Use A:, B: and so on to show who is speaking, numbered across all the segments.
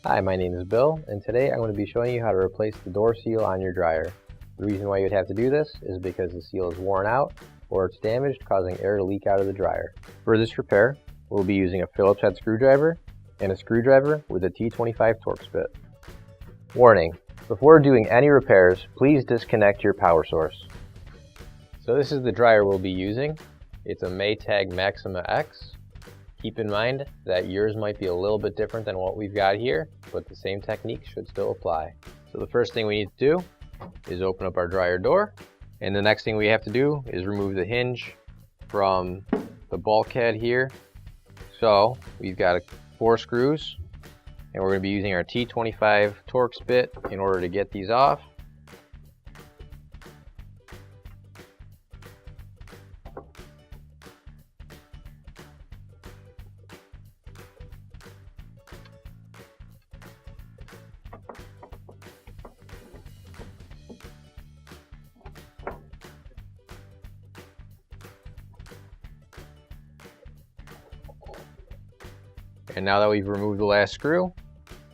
A: Hi, my name is Bill, and today I'm going to be showing you how to replace the door seal on your dryer. The reason why you'd have to do this is because the seal is worn out or it's damaged, causing air to leak out of the dryer. For this repair, we'll be using a Phillips head screwdriver and a screwdriver with a T25 Torx bit. Warning: before doing any repairs, please disconnect your power source. So this is the dryer we'll be using. It's a Maytag Maxima X. Keep in mind that yours might be a little bit different than what we've got here, but the same technique should still apply. So the first thing we need to do is open up our dryer door, and the next thing we have to do is remove the hinge from the bulkhead here. So we've got 4 screws, and we're going to be using our T25 Torx bit in order to get these off. And now that we've removed the last screw,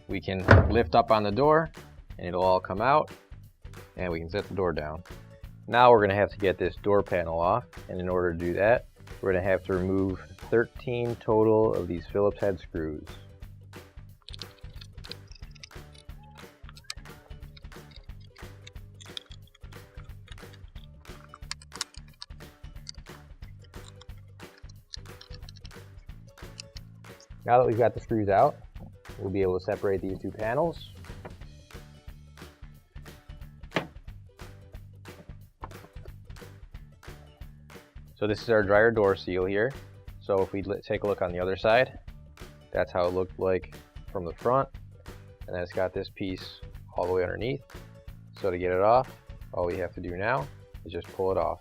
A: we can lift up on the door and it'll all come out, and we can set the door down. Now we're going to have to get this door panel off, and in order to do that, we're going to have to remove 13 total of these Phillips head screws. Now that we've got the screws out, we'll be able to separate these two panels. So this is our dryer door seal here. So if we take a look on the other side, that's how it looked like from the front. And then it's got this piece all the way underneath. So to get it off, all we have to do now is just pull it off.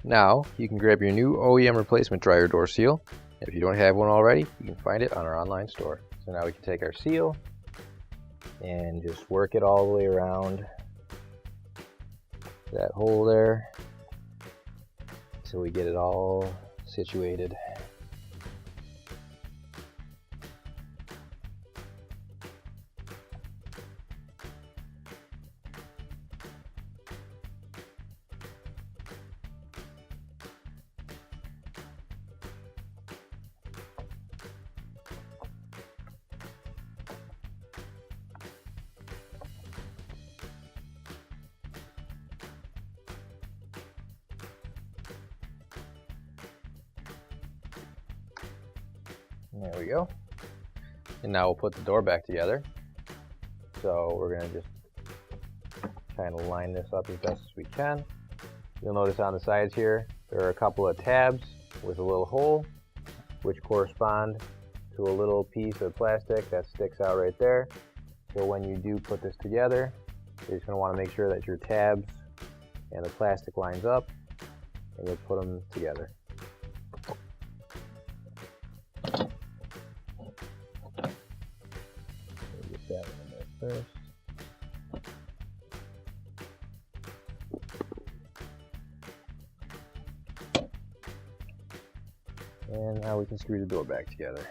A: Now, you can grab your new OEM replacement dryer door seal. If you don't have one already, you can find it on our online store. So now we can take our seal and just work it all the way around that hole there until we get it all situated. There we go. And now we'll put the door back together. So we're going to just kind of line this up as best as we can. You'll notice on the sides here, there are a couple of tabs with a little hole, which correspond to a little piece of plastic that sticks out right there. So when you do put this together, you're just going to want to make sure that your tabs and the plastic lines up, and you'll put them together. That one in there first. And now we can screw the door back together.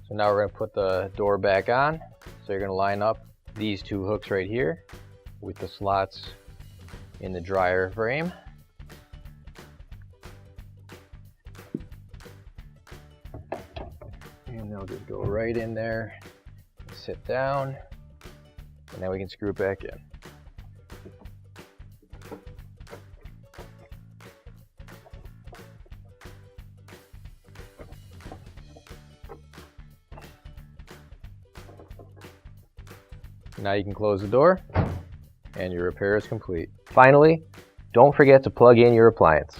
A: So now we're going to put the door back on. So you're going to line up these 2 hooks right here with the slots in the dryer frame. And they'll just go right in there, sit down, and then we can screw it back in. Now you can close the door and your repair is complete. Finally, don't forget to plug in your appliance.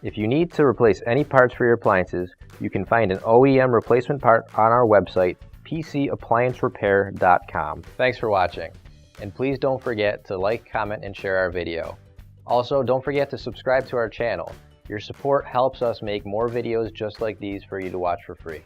A: If you need to replace any parts for your appliances, you can find an OEM replacement part on our website, PCApplianceRepair.com. Thanks for watching. And please don't forget to like, comment, and share our video. Also, don't forget to subscribe to our channel. Your support helps us make more videos just like these for you to watch for free.